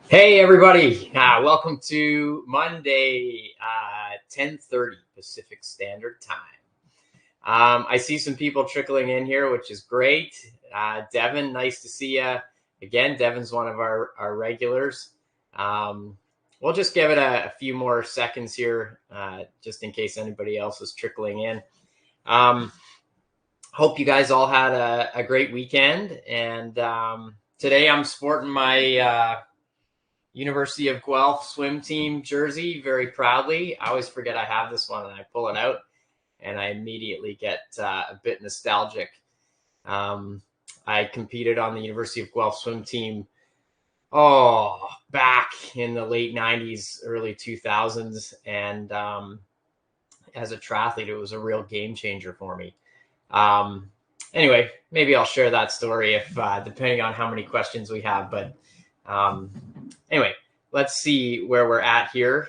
Hey everybody, welcome to Monday, 10:30 Pacific Standard Time. I see some people trickling in here, which is great. Devin, nice to see you again. Devin's one of our regulars. We'll just give it a few more seconds here, just in case anybody else is trickling in. Hope you guys all had a great weekend. And today I'm sporting my University of Guelph swim team jersey very proudly. I always forget I have this one and I pull it out and I immediately get a bit nostalgic. I competed on the University of Guelph swim team back in the late 90s, early 2000s. And as a triathlete, it was a real game changer for me. Anyway, maybe I'll share that story if depending on how many questions we have. But anyway, let's see where we're at here.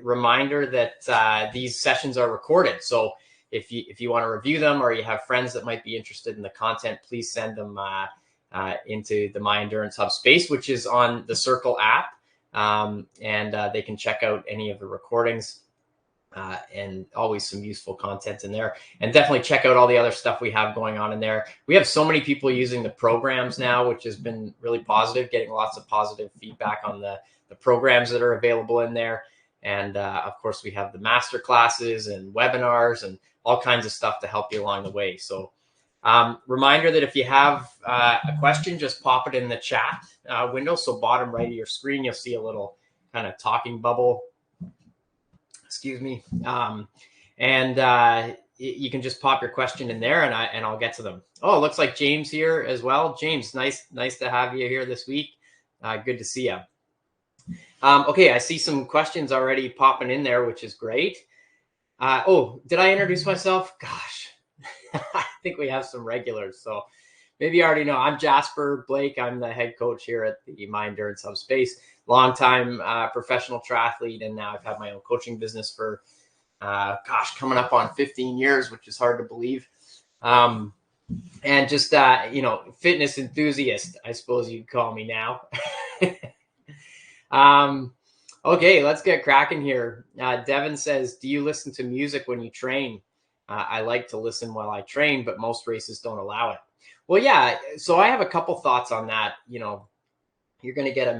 Reminder that these sessions are recorded. So if you want to review them or you have friends that might be interested in the content, please send them into the My Endurance Hub space, which is on the Circle app. And they can check out any of the recordings. And always some useful content in there, and definitely check out all the other stuff we have going on in there. We have so many people using the programs now, which has been really positive, getting lots of positive feedback on the programs that are available in there. And of course, we have the master classes and webinars and all kinds of stuff to help you along the way. So reminder that if you have a question, just pop it in the chat window. So bottom right of your screen, you'll see a little kind of talking bubble. Excuse me. You can just pop your question in there and I'll get to them. Oh, it looks like James here as well. James, nice to have you here this week. Good to see you. Okay, I see some questions already popping in there, which is great. Did I introduce myself? Gosh, I think we have some regulars. So maybe you already know. I'm Jasper Blake. I'm the head coach here at the My Endurance Hub space. Longtime professional triathlete, and now I've had my own coaching business for, coming up on 15 years, which is hard to believe. And just, fitness enthusiast, I suppose you'd call me now. Okay, let's get cracking here. Devin says, do you listen to music when you train? I like to listen while I train, but most races don't allow it. Well, yeah, so I have a couple thoughts on that. You're going to get a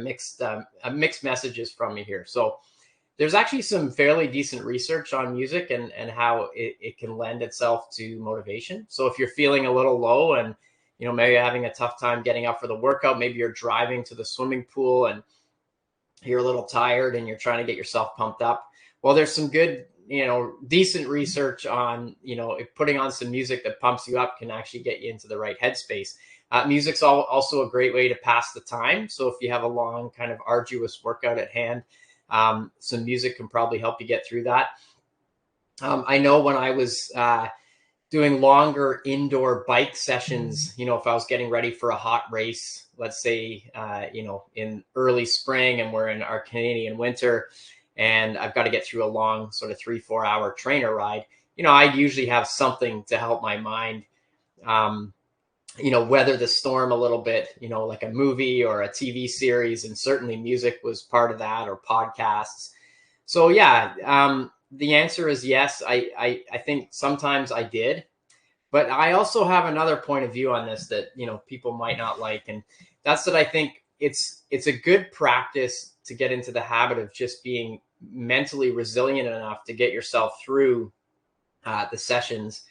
mixed messages from me here. So there's actually some fairly decent research on music and how it can lend itself to motivation. So if you're feeling a little low and, maybe you're having a tough time getting up for the workout, maybe you're driving to the swimming pool and you're a little tired and you're trying to get yourself pumped up. Well, there's some good, decent research on, putting on some music that pumps you up can actually get you into the right headspace. Music's also a great way to pass the time. So if you have a long kind of arduous workout at hand, some music can probably help you get through that. I know when I was doing longer indoor bike sessions, if I was getting ready for a hot race, let's say, in early spring and we're in our Canadian winter and I've got to get through a long sort of 3-4 hour trainer ride, I usually have something to help my mind, weather the storm a little bit, like a movie or a TV series. And certainly music was part of that, or podcasts. So yeah, the answer is yes. I think sometimes I did, but I also have another point of view on this that, people might not like. And that's that I think it's a good practice to get into the habit of just being mentally resilient enough to get yourself through the sessions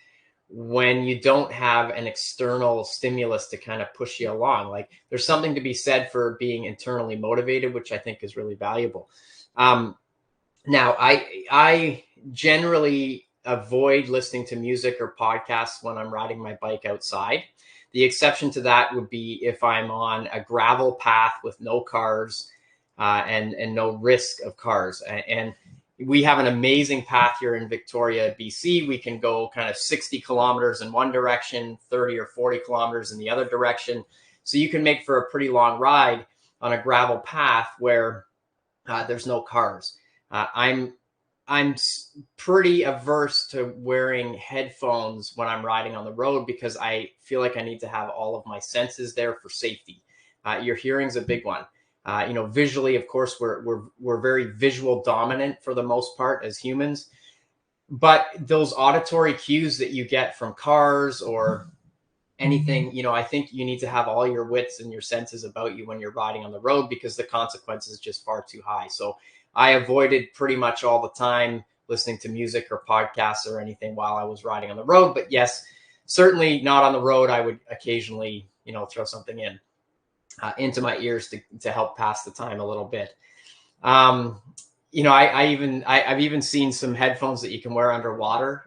when you don't have an external stimulus to kind of push you along. Like there's something to be said for being internally motivated, which I think is really valuable. Now I generally avoid listening to music or podcasts when I'm riding my bike outside. The exception to that would be if I'm on a gravel path with no cars and no risk of cars. And we have an amazing path here in Victoria, BC. We can go kind of 60 kilometers in one direction, 30 or 40 kilometers in the other direction. So you can make for a pretty long ride on a gravel path where there's no cars. I'm pretty averse to wearing headphones when I'm riding on the road because I feel like I need to have all of my senses there for safety. Your hearing's a big one. Visually, of course, we're very visual dominant for the most part as humans, but those auditory cues that you get from cars or anything, I think you need to have all your wits and your senses about you when you're riding on the road, because the consequence is just far too high. So I avoided pretty much all the time listening to music or podcasts or anything while I was riding on the road. But yes, certainly not on the road. I would occasionally, throw something into my ears to help pass the time a little bit. I've even seen some headphones that you can wear underwater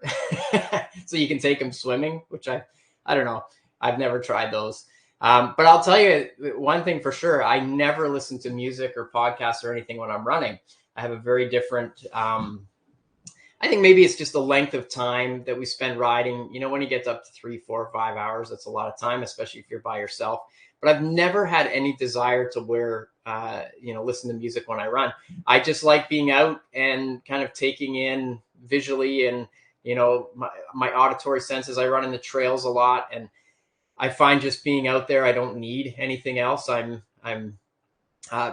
so you can take them swimming, which I don't know. I've never tried those. But I'll tell you one thing for sure. I never listen to music or podcasts or anything when I'm running. I have a very different, I think maybe it's just the length of time that we spend riding. When you get up to 3, 4, 5 hours, that's a lot of time, especially if you're by yourself. But I've never had any desire to listen to music when I run. I just like being out and kind of taking in visually and, my auditory senses. I run in the trails a lot, and I find just being out there, I don't need anything else. I'm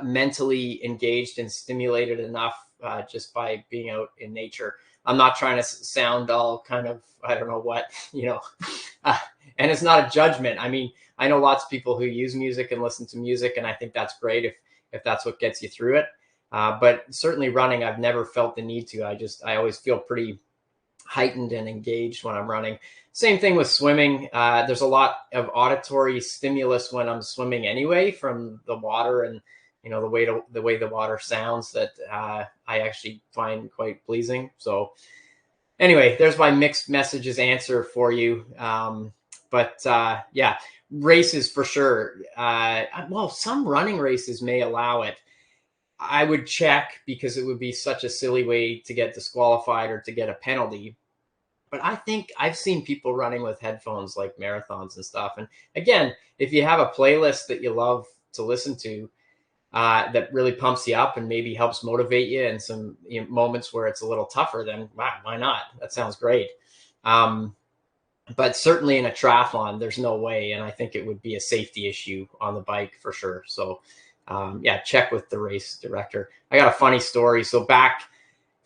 mentally engaged and stimulated enough just by being out in nature. I'm not trying to sound all kind of, I don't know what, and it's not a judgment. I mean, I know lots of people who use music and listen to music, and I think that's great if that's what gets you through it. But certainly running, I've never felt the need to. I always feel pretty heightened and engaged when I'm running. Same thing with swimming. There's a lot of auditory stimulus when I'm swimming anyway, from the water and the way the water sounds, that I actually find quite pleasing. So anyway, there's my mixed messages answer for you. Yeah, races for sure. Well, some running races may allow it. I would check, because it would be such a silly way to get disqualified or to get a penalty. But I think I've seen people running with headphones, like marathons and stuff. And again, if you have a playlist that you love to listen to, that really pumps you up and maybe helps motivate you in some moments where it's a little tougher, then wow, why not? That sounds great. But certainly in a triathlon, there's no way. And I think it would be a safety issue on the bike for sure. So check with the race director. I got a funny story. So I'm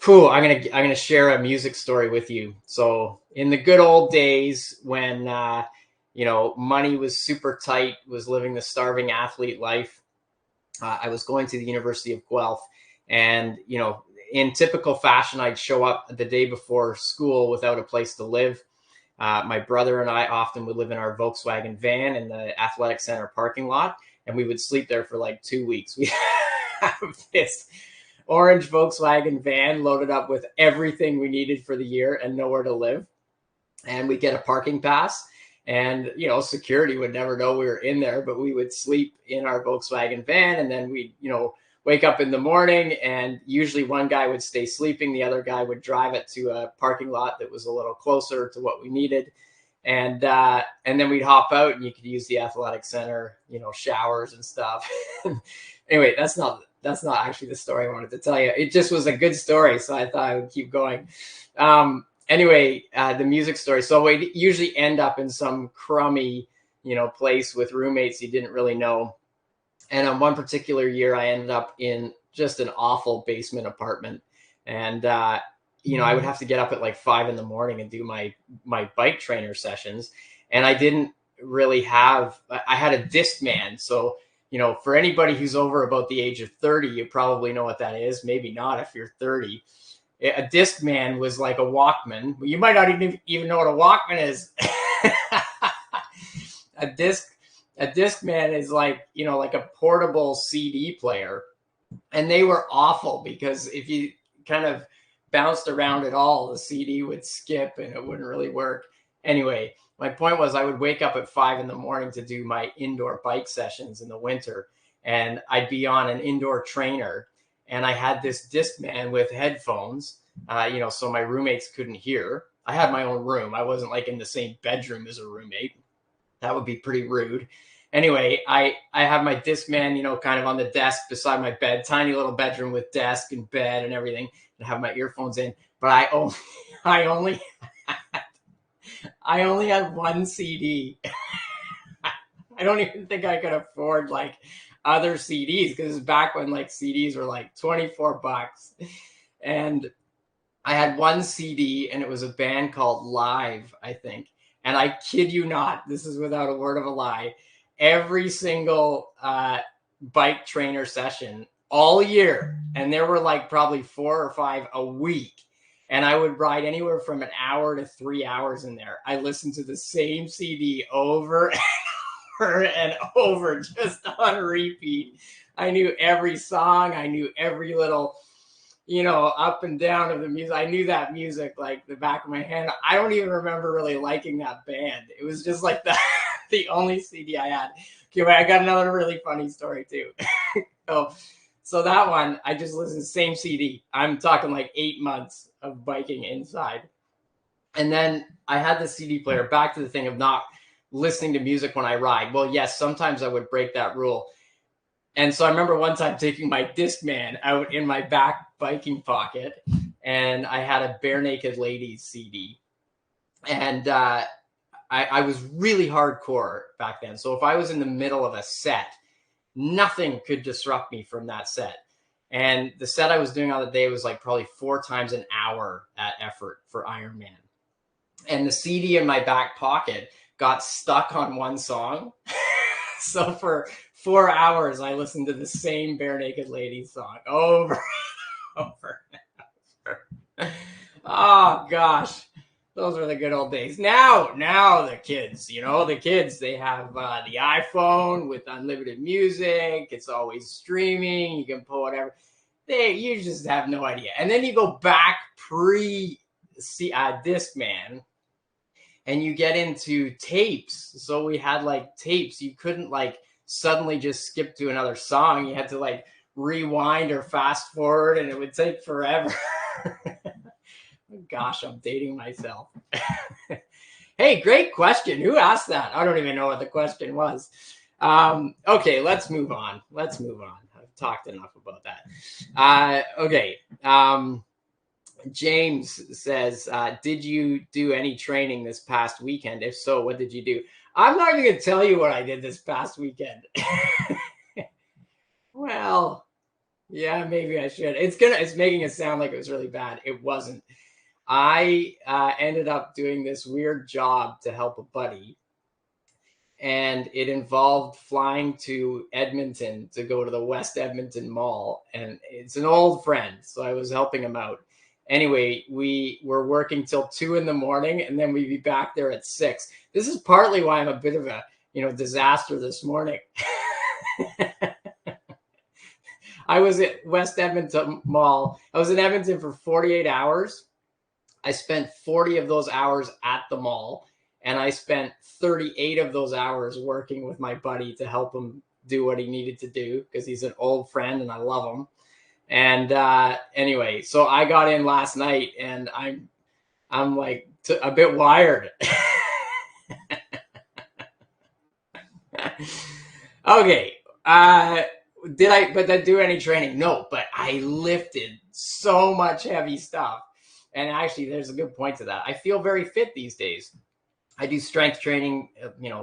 gonna share a music story with you. So in the good old days when money was super tight, was living the starving athlete life, I was going to the University of Guelph, and in typical fashion, I'd show up the day before school without a place to live. My brother and I often would live in our Volkswagen van in the athletic center parking lot, and we would sleep there for like 2 weeks. We have this orange Volkswagen van loaded up with everything we needed for the year and nowhere to live. And we get a parking pass, and, security would never know we were in there, but we would sleep in our Volkswagen van. And then we'd, wake up in the morning, and usually one guy would stay sleeping. The other guy would drive it to a parking lot that was a little closer to what we needed. And then we'd hop out, and you could use the athletic center, showers and stuff. Anyway, that's not actually the story I wanted to tell you. It just was a good story, so I thought I would keep going. Anyway, the music story. So we usually end up in some crummy, place with roommates you didn't really know. And on one particular year, I ended up in just an awful basement apartment. And, I would have to get up at like 5 a.m. and do my bike trainer sessions. And I didn't really I had a Discman. So, for anybody who's over about the age of 30, you probably know what that is. Maybe not if you're 30. A Discman was like a Walkman. You might not even know what a Walkman is. A Discman is like a portable CD player. And they were awful, because if you kind of bounced around at all, the CD would skip and it wouldn't really work. Anyway, my point was, I would wake up at 5 a.m. to do my indoor bike sessions in the winter, and I'd be on an indoor trainer, and I had this Discman with headphones, so my roommates couldn't hear. I had my own room. I wasn't like in the same bedroom as a roommate. That would be pretty rude. Anyway, I have my Discman, kind of on the desk beside my bed, tiny little bedroom with desk and bed and everything, and have my earphones in. But I only had one CD. I don't even think I could afford like other CDs, because it's back when like CDs were like $24. And I had one CD and it was a band called Live, I think. And I kid you not, this is without a word of a lie. Every single bike trainer session all year, and there were like probably 4 or 5 a week, and I would ride anywhere from an hour to 3 hours in there. I listened to the same CD over and over and over, just on repeat. I knew every song. I knew every little, up and down of the music. I knew that music like the back of my hand. I don't even remember really liking that band. It was just like the only CD I had. Okay, wait, I got another really funny story too. So that one, I just listened to the same CD. I'm talking like 8 months of biking inside. And then I had the CD player. Back to the thing of not listening to music when I ride. Well, yes, sometimes I would break that rule. And so I remember one time taking my Discman out in my back biking pocket, and I had a Bare Naked Ladies CD. And I was really hardcore back then. So if I was in the middle of a set, nothing could disrupt me from that set. And the set I was doing on the day was like probably 4 times an hour at effort for Ironman. And the CD in my back pocket got stuck on one song. So for 4 hours, I listened to the same Bare Naked Ladies song over and over and over. Oh, gosh. Those were the good old days. Now the kids, they have the iPhone with unlimited music. It's always streaming. You can pull whatever. You just have no idea. And then you go back Discman, and you get into tapes. So we had like tapes. You couldn't like suddenly just skip to another song. You had to like rewind or fast forward, and it would take forever. Gosh, I'm dating myself. Hey, great question. Who asked that? I don't even know what the question was. Okay, let's move on. I've talked enough about that. Okay. James says, did you do any training this past weekend? If so, what did you do? I'm not even going to tell you what I did this past weekend. Well, yeah, maybe I should. It's making it sound like it was really bad. It wasn't. I ended up doing this weird job to help a buddy, and it involved flying to Edmonton to go to the West Edmonton Mall, and it's an old friend, so I was helping him out. Anyway, we were working till 2 a.m, and then we'd be back there at 6. This is partly why I'm a bit of a disaster this morning. I was at West Edmonton Mall. I was in Edmonton for 48 hours. I spent 40 of those hours at the mall, and I spent 38 of those hours working with my buddy to help him do what he needed to do, because he's an old friend and I love him. And anyway, so I got in last night, and I'm like a bit wired. Okay. Did I do any training? No, but I lifted so much heavy stuff. And actually, there's a good point to that. I feel very fit these days. I do strength training,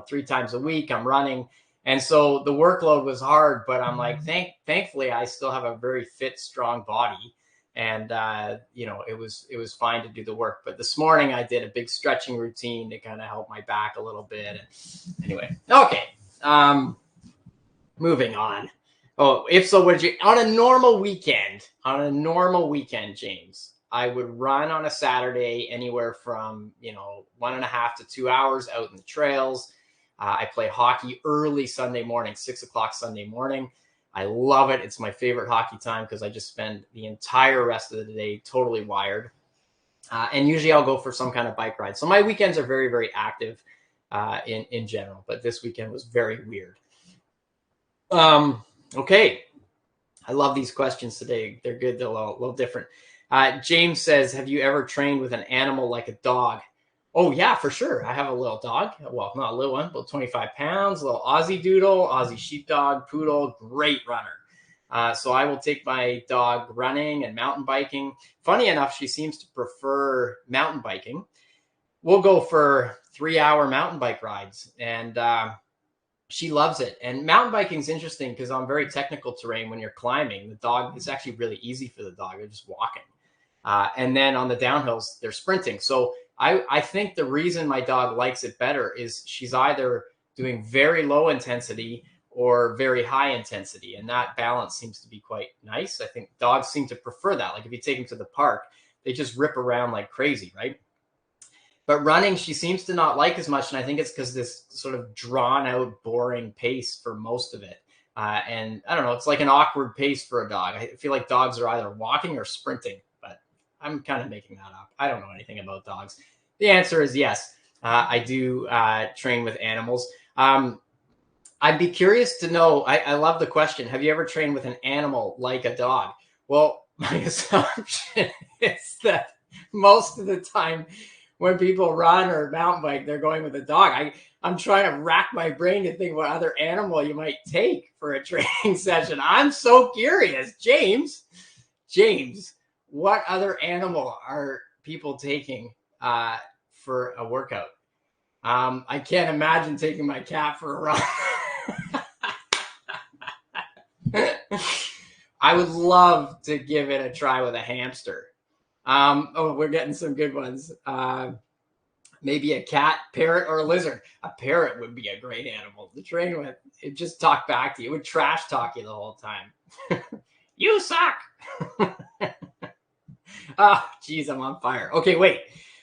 3 times a week. I'm running. And so the workload was hard, but I'm like, thankfully, I still have a very fit, strong body. And, it was fine to do the work. But this morning I did a big stretching routine to kind of help my back a little bit. And anyway, okay. Moving on. Oh, if so, would you, on a normal weekend, James, I would run on a Saturday anywhere from, 1.5 to 2 hours out in the trails. I play hockey early Sunday morning, 6 o'clock Sunday morning. I love it. It's my favorite hockey time because I just spend the entire rest of the day totally wired. And usually I'll go for some kind of bike ride. So my weekends are very, very active in general, but this weekend was very weird. Okay. I love these questions today. They're good. They're a little different. James says, have you ever trained with an animal like a dog? Oh, yeah, for sure. I have a little dog. Well, not a little one, but 25 pounds, a little Aussie doodle, Aussie sheepdog, poodle, great runner. So I will take my dog running and mountain biking. Funny enough, she seems to prefer mountain biking. We'll go for 3-hour mountain bike rides. And she loves it. And mountain biking is interesting because on very technical terrain, when you're climbing, the dog, it's actually really easy for the dog. They're just walking. And then on the downhills, they're sprinting. So I think the reason my dog likes it better is she's either doing very low intensity or very high intensity. And that balance seems to be quite nice. I think dogs seem to prefer that. Like if you take them to the park, they just rip around like crazy, right? But running, she seems to not like as much. And I think it's because this sort of drawn out, boring pace for most of it. And I don't know, it's like an awkward pace for a dog. I feel like dogs are either walking or sprinting, but I'm kind of making that up. I don't know anything about dogs. The answer is yes. I do train with animals. I'd be curious to know. I love the question. Have you ever trained with an animal like a dog? Well, my assumption is that most of the time when people run or mountain bike, they're going with a dog. I'm trying to rack my brain to think what other animal you might take for a training session. I'm so curious. James, what other animal are people taking for a workout? I can't imagine taking my cat for a run. I would love to give it a try with a hamster. We're getting some good ones. Maybe a cat, parrot, or a lizard. A parrot would be a great animal to train with. It just talk back to you. It would trash talk you the whole time. You suck. Oh, geez, I'm on fire. Okay, wait.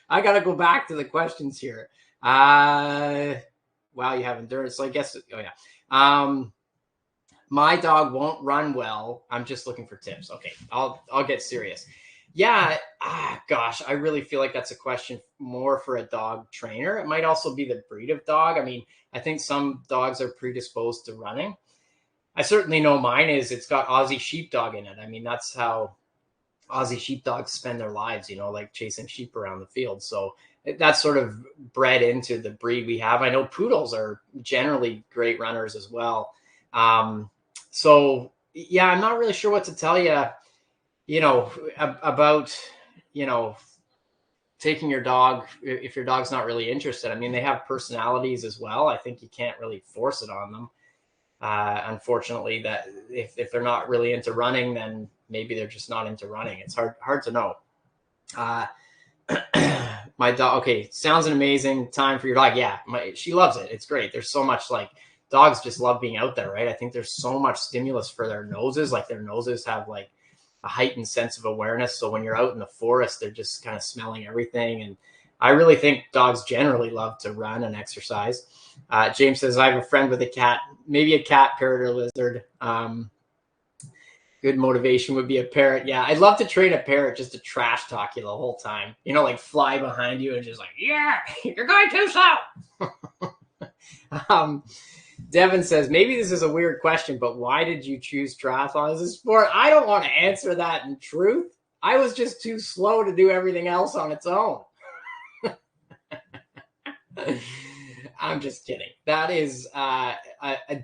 I got to go back to the questions here. Wow, you have endurance. So I guess, oh yeah. My dog won't run well. I'm just looking for tips. Okay, I'll get serious. Yeah, gosh, I really feel like that's a question more for a dog trainer. It might also be the breed of dog. I mean, I think some dogs are predisposed to running. I certainly know mine is. It's got Aussie sheepdog in it. I mean, that's how Aussie sheepdogs spend their lives, like chasing sheep around the field. So that's sort of bred into the breed we have. I know poodles are generally great runners as well. So yeah, I'm not really sure what to tell you, about, taking your dog if your dog's not really interested. I mean, they have personalities as well. I think you can't really force it on them. Unfortunately, that if they're not really into running, then maybe they're just not into running. It's hard to know. My dog, okay, sounds an amazing time for your dog. Yeah, she loves it. It's great. There's so much, like, dogs just love being out there, right? I think there's so much stimulus for their noses. Like, their noses have like a heightened sense of awareness. So when you're out in the forest, they're just kind of smelling everything. And I really think dogs generally love to run and exercise. James says, I have a friend with a cat, maybe a cat, parrot, or lizard. Good motivation would be a parrot. Yeah, I'd love to train a parrot just to trash talk you the whole time. Like fly behind you and just like, yeah, you're going too slow. Devin says, maybe this is a weird question, but why did you choose triathlon as a sport? I don't want to answer that in truth. I was just too slow to do everything else on its own. I'm just kidding. That is a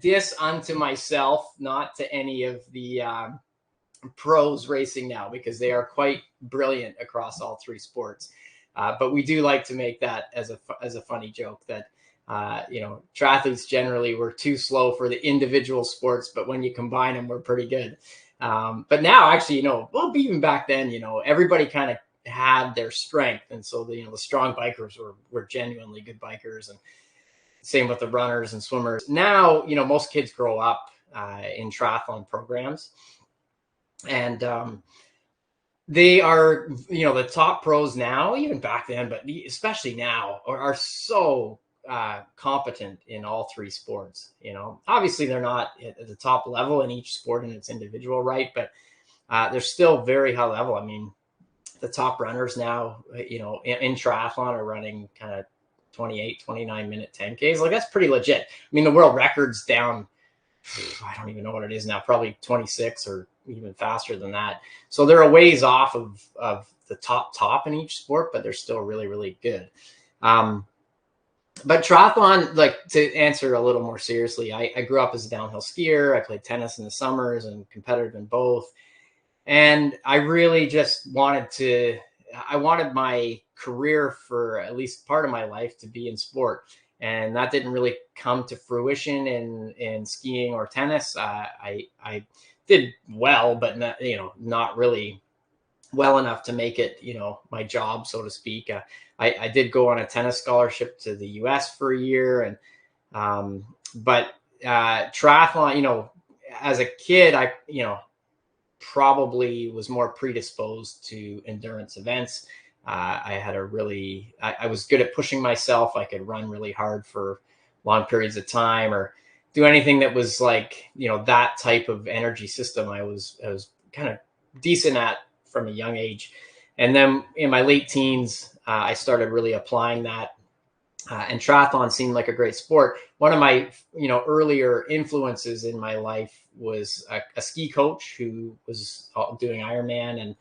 diss unto myself, not to any of the pros racing now, because they are quite brilliant across all three sports. But we do like to make that as a funny joke that, triathletes generally were too slow for the individual sports, but when you combine them, we're pretty good. But now actually, well, even back then, everybody kind of had their strength. And so the strong bikers were genuinely good bikers, and same with the runners and swimmers. Now, most kids grow up in triathlon programs, and they are, the top pros now, even back then, but especially now, are so competent in all three sports. Obviously they're not at the top level in each sport in its individual right, but they're still very high level. I mean, the top runners now, in triathlon are running kind of 28-29 minute 10Ks. Like, that's pretty legit. I mean, the world record's down, I don't even know what it is now, probably 26 or even faster than that. So they're a ways off of the top in each sport, but they're still really, really good. But triathlon, like, to answer a little more seriously, I grew up as a downhill skier. I played tennis in the summers and competitive in both. And I really just I wanted my career for at least part of my life to be in sport. and that didn't really come to fruition in skiing or tennis. I did well, but not really well enough to make it, my job, so to speak. I did go on a tennis scholarship to the US for a year. And, but triathlon, as a kid, I, probably was more predisposed to endurance events. I had I was good at pushing myself. I could run really hard for long periods of time, or do anything that was like, that type of energy system. I was kind of decent at from a young age. And then in my late teens, I started really applying that. And triathlon seemed like a great sport. One of my, earlier influences in my life was a ski coach who was doing Ironman. And,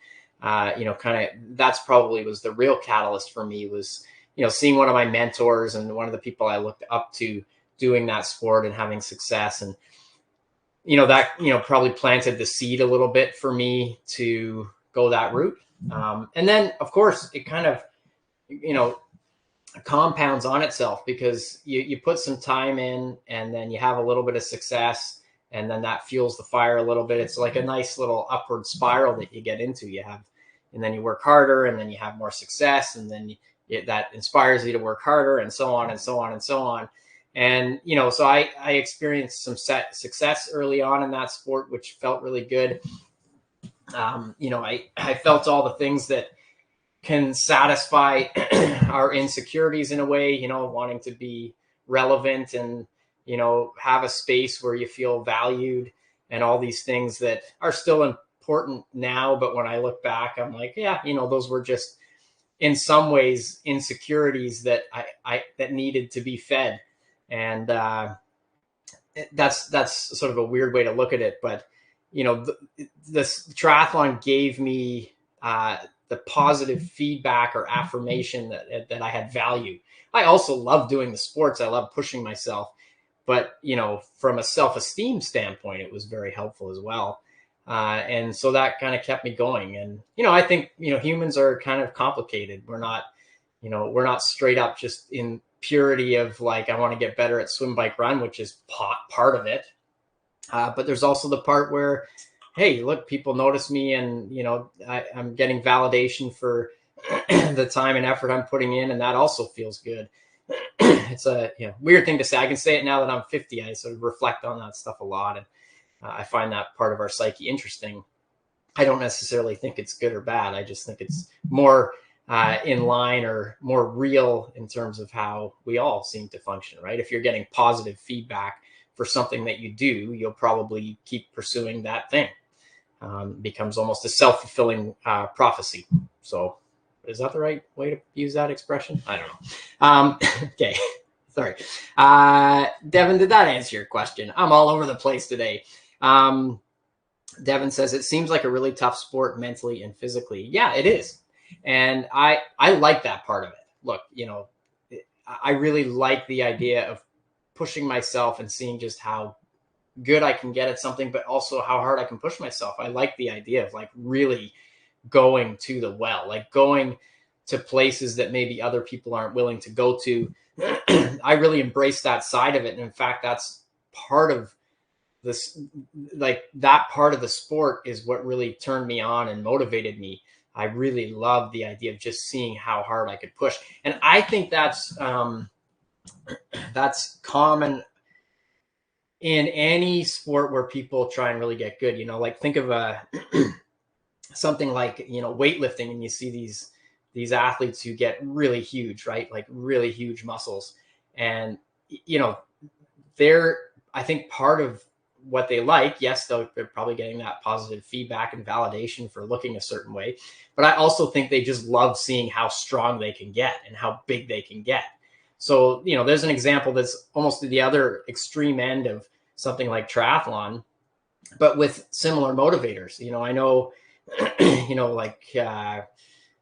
kind of, that's probably was the real catalyst for me, was, seeing one of my mentors and one of the people I looked up to doing that sport and having success. And, that, probably planted the seed a little bit for me to go that route. And then, of course, it kind of, compounds on itself, because you put some time in, and then you have a little bit of success, and then that fuels the fire a little bit. It's like a nice little upward spiral that you get into. And then you work harder, and then you have more success, and then that inspires you to work harder, and so on and so on and so on. And, so I experienced some success early on in that sport, which felt really good. I felt all the things that can satisfy our insecurities in a way, wanting to be relevant and, have a space where you feel valued, and all these things that are still important now. But when I look back, I'm like, yeah, those were just in some ways insecurities that that needed to be fed. And that's sort of a weird way to look at it. But, this triathlon gave me the positive feedback or affirmation that I had value. I also love doing the sports. I love pushing myself, but, from a self-esteem standpoint, it was very helpful as well. And so that kind of kept me going. And, I think, humans are kind of complicated. We're not straight up just in purity of like, I want to get better at swim, bike, run, which is part of it. But there's also the part where, hey, look, people notice me, and, I'm getting validation for the time and effort I'm putting in. And that also feels good. It's a weird thing to say. I can say it now that I'm 50. I sort of reflect on that stuff a lot. And I find that part of our psyche interesting. I don't necessarily think it's good or bad. I just think it's more in line, or more real, in terms of how we all seem to function, right? If you're getting positive feedback for something that you do, you'll probably keep pursuing that thing. Becomes almost a self-fulfilling prophecy. So is that the right way to use that expression? I don't know. Okay. Sorry. Devin, did that answer your question? I'm all over the place today. Devin says, it seems like a really tough sport mentally and physically. Yeah, it is. And I like that part of it. Look, I really like the idea of pushing myself and seeing just how good I can get at something, but also how hard I can push myself. I like the idea of like really going to the well, like going to places that maybe other people aren't willing to go to. I really embrace that side of it. And in fact, that's part of this, like that part of the sport is what really turned me on and motivated me. I really love the idea of just seeing how hard I could push. And I think that's common in any sport where people try and really get good. Like think of something like, weightlifting, and you see these athletes who get really huge, right? Like really huge muscles. And, they're, I think, part of what they like. Yes, they're probably getting that positive feedback and validation for looking a certain way. But I also think they just love seeing how strong they can get and how big they can get. So, there's an example that's almost to the other extreme end of something like triathlon, but with similar motivators. I know, like a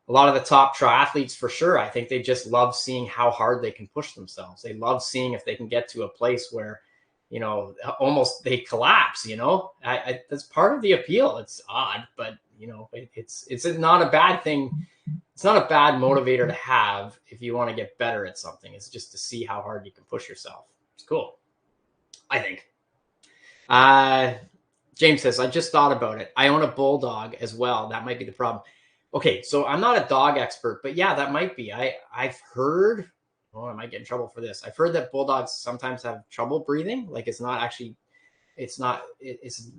lot of the top triathletes, for sure, I think they just love seeing how hard they can push themselves. They love seeing if they can get to a place where, almost they collapse, that's part of the appeal. It's odd, but It's not a bad thing. It's not a bad motivator to have if you want to get better at something. It's just to see how hard you can push yourself. It's cool, I think. James says, I just thought about it. I own a bulldog as well. That might be the problem. Okay, so I'm not a dog expert, but yeah, that might be. I've heard, oh, I might get in trouble for this. I've heard that bulldogs sometimes have trouble breathing. Like it's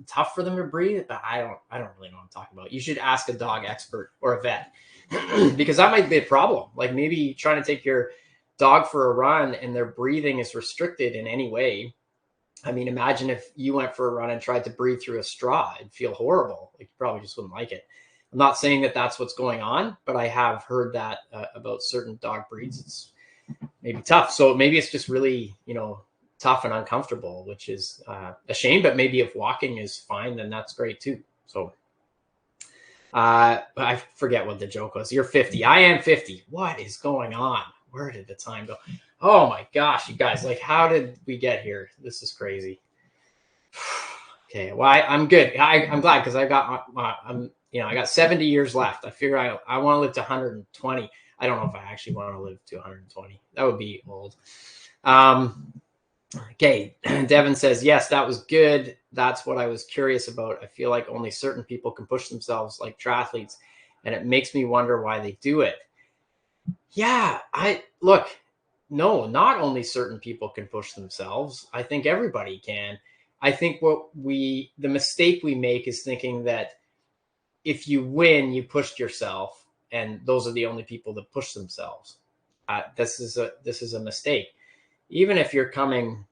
tough for them to breathe, but I don't really know what I'm talking about. You should ask a dog expert or a vet because that might be a problem. Like maybe trying to take your dog for a run and their breathing is restricted in any way. I mean, imagine if you went for a run and tried to breathe through a straw. It'd feel horrible. Like you probably just wouldn't like it. I'm not saying that that's what's going on, but I have heard that about certain dog breeds. It's maybe tough. So maybe it's just really, tough and uncomfortable, which is a shame. But maybe if walking is fine, then that's great too. So I forget what the joke was. You're 50. I am 50. What is going on? Where did the time go? Oh my gosh, you guys, like, how did we get here? This is crazy. Okay, well, I'm good. I'm glad because I got I got 70 years left. I figure I want to live to 120. I don't know if I actually want to live to 120. That would be old. Okay, Devin says, yes, that was good. That's what I was curious about. I feel like only certain people can push themselves like triathletes, and it makes me wonder why they do it. Yeah, no, not only certain people can push themselves. I think everybody can. I think the mistake we make is thinking that if you win, you pushed yourself, and those are the only people that push themselves. This is a mistake. Even if you're coming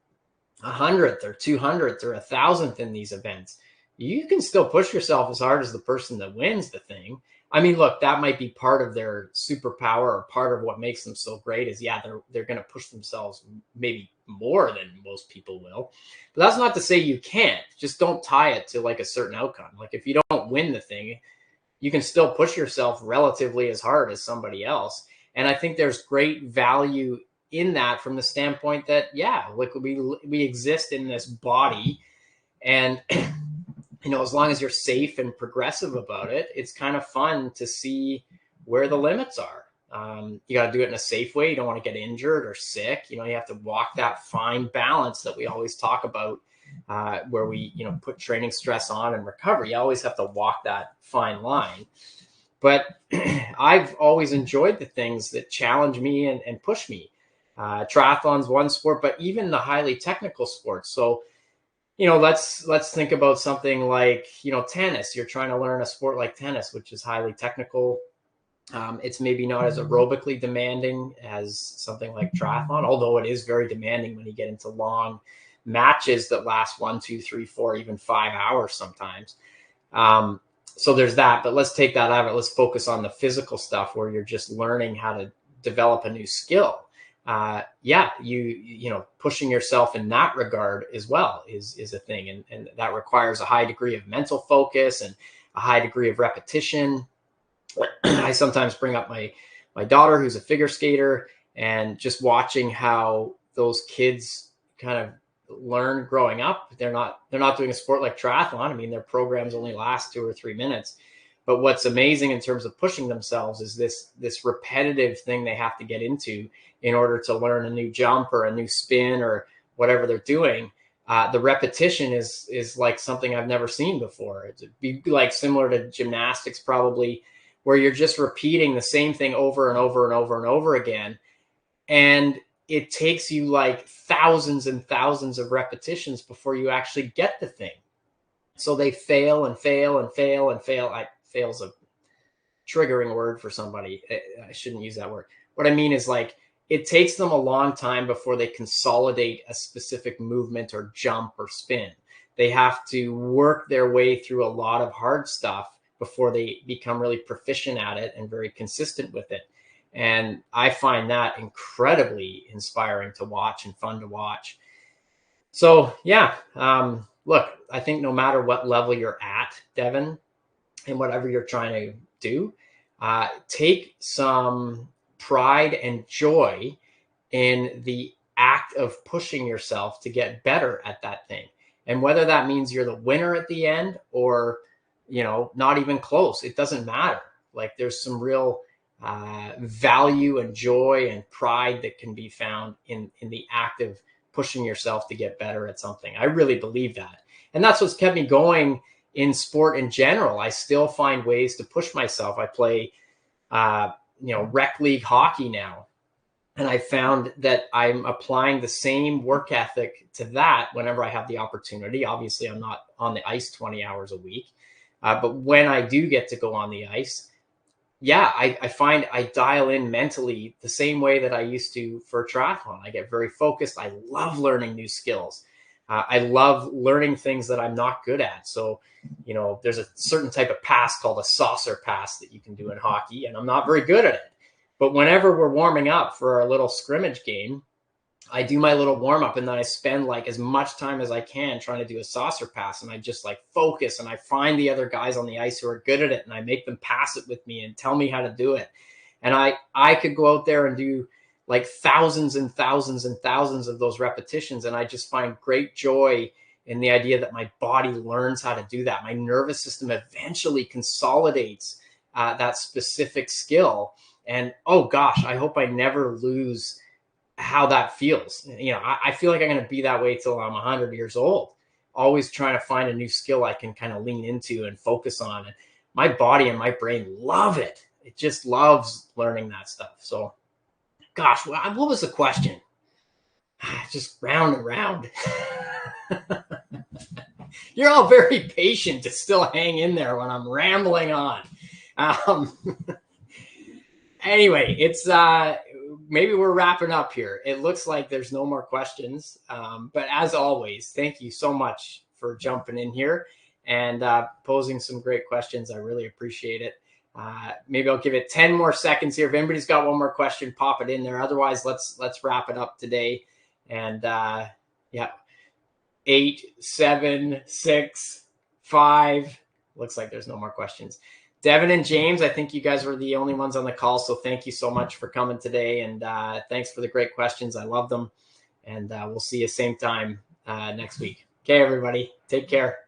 100th or 200th or 1,000th in these events, you can still push yourself as hard as the person that wins the thing. I mean, look, that might be part of their superpower or part of what makes them so great is, yeah, they're going to push themselves maybe more than most people will. But that's not to say you can't. Just don't tie it to like a certain outcome. Like if you don't win the thing, you can still push yourself relatively as hard as somebody else. And I think there's great value in that from the standpoint that, yeah, like we exist in this body, and as long as you're safe and progressive about it, it's kind of fun to see where the limits are. You got to do it in a safe way. You don't want to get injured or sick. You have to walk that fine balance that we always talk about, where we, put training stress on and recovery. You always have to walk that fine line. But I've always enjoyed the things that challenge me and push me. Triathlon's one sport, but even the highly technical sports. So, let's think about something like, tennis. You're trying to learn a sport like tennis, which is highly technical. It's maybe not as aerobically demanding as something like triathlon, although it is very demanding when you get into long matches that last 1, 2, 3, 4, even 5 hours sometimes. So there's that, but let's take that out of it. Let's focus on the physical stuff where you're just learning how to develop a new skill. Pushing yourself in that regard as well is a thing. And that requires a high degree of mental focus and a high degree of repetition. I sometimes bring up my daughter, who's a figure skater, and just watching how those kids kind of learn growing up. They're not doing a sport like triathlon. I mean, their programs only last 2 or 3 minutes. But what's amazing in terms of pushing themselves is this repetitive thing they have to get into in order to learn a new jump or a new spin or whatever they're doing. The repetition is like something I've never seen before. It'd be like similar to gymnastics probably, where you're just repeating the same thing over and over and over and over again. And it takes you like thousands and thousands of repetitions before you actually get the thing. So they fail and fail and fail and fail. Fail's a triggering word for somebody. I shouldn't use that word. What I mean is, like, it takes them a long time before they consolidate a specific movement or jump or spin. They have to work their way through a lot of hard stuff before they become really proficient at it and very consistent with it. And I find that incredibly inspiring to watch and fun to watch. So, yeah, look, I think no matter what level you're at, Devin, and whatever you're trying to do, take some pride and joy in the act of pushing yourself to get better at that thing. And whether that means you're the winner at the end or, not even close. It doesn't matter. Like there's some real value and joy and pride that can be found in the act of pushing yourself to get better at something. I really believe that. And that's what's kept me going in sport in general. I still find ways to push myself. I play, rec league hockey now. And I found that I'm applying the same work ethic to that whenever I have the opportunity. Obviously, I'm not on the ice 20 hours a week. But when I do get to go on the ice, I find I dial in mentally the same way that I used to for triathlon. I get very focused. I love learning new skills. I love learning things that I'm not good at. So, there's a certain type of pass called a saucer pass that you can do in hockey, and I'm not very good at it. But whenever we're warming up for our little scrimmage game, I do my little warm up and then I spend like as much time as I can trying to do a saucer pass. And I just like focus and I find the other guys on the ice who are good at it and I make them pass it with me and tell me how to do it. And I could go out there and do like thousands and thousands and thousands of those repetitions. And I just find great joy in the idea that my body learns how to do that. My nervous system eventually consolidates that specific skill. And oh gosh, I hope I never lose how that feels. I feel like I'm going to be that way till I'm 100 years old, always trying to find a new skill I can kind of lean into and focus on. And my body and my brain love it. It just loves learning that stuff. So, gosh, what was the question? Just round and round. You're all very patient to still hang in there when I'm rambling on. Anyway, it's maybe we're wrapping up here. It looks like there's no more questions. But as always, thank you so much for jumping in here and posing some great questions. I really appreciate it. Maybe I'll give it 10 more seconds here. If anybody's got one more question, pop it in there. Otherwise, let's wrap it up today. And 8, 7, 6, 5. Looks like there's no more questions. Devin and James, I think you guys were the only ones on the call. So thank you so much for coming today. And thanks for the great questions. I love them. And we'll see you same time next week. Okay, everybody. Take care.